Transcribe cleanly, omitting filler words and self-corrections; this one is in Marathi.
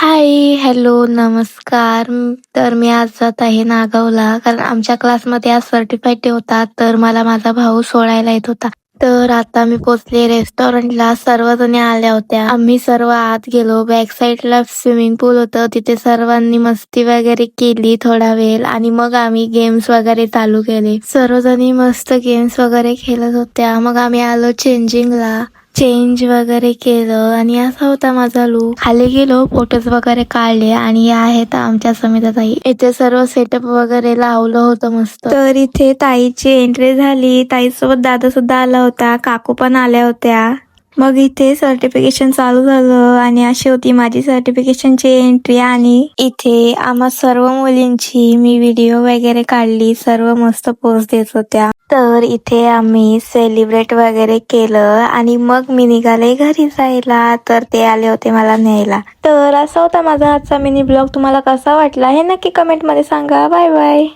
हाय, हॅलो, नमस्कार. तर मी आज जात आहे नागावला, कारण आमच्या क्लासमध्ये आज सर्टिफाईड डे होता, तर मला माझा भाऊ सोडायला येत होता. तर आता मी पोचले रेस्टॉरंटला. सर्वजणी आल्या होत्या. आम्ही सर्व आत गेलो. बॅक साईडला स्विमिंग पूल होतं. तिथे सर्वांनी मस्ती वगैरे केली थोडा वेळ आणि मग आम्ही गेम्स वगैरे चालू केले. सर्वजणी मस्त गेम्स वगैरे खेळत होत्या. मग आम्ही आलो चेंजिंगला. चेंज वगैरे केलं आणि असा होता माझा लुक. खाली गेलो, फोटोज वगैरे काढले आणि या आहेत आमच्या समिता ताई. इथे सर्व सेटअप वगैरे लावलं होतं मस्त. तर इथे ताईची एंट्री झाली. ताईसोबत दादा सुद्धा आला होता, काकू पण आल्या होत्या. मग इथे सर्टिफिकेशन चालू झालं आणि अशी होती माझी सर्टिफिकेशनची एंट्री. आणि इथे आम्हा सर्व मुलींची मी व्हिडिओ वगैरे काढली. सर्व मस्त पोज देत होत्या. तर इथे आम्ही सेलिब्रेट वगैरे केलं आणि मग मी निघाले घरी जायला. तर ते आले होते मला न्यायला. तर असा होता माझा आजचा मिनी ब्लॉग. तुम्हाला कसा वाटला हे नक्की कमेंट मध्ये सांगा. Bye bye.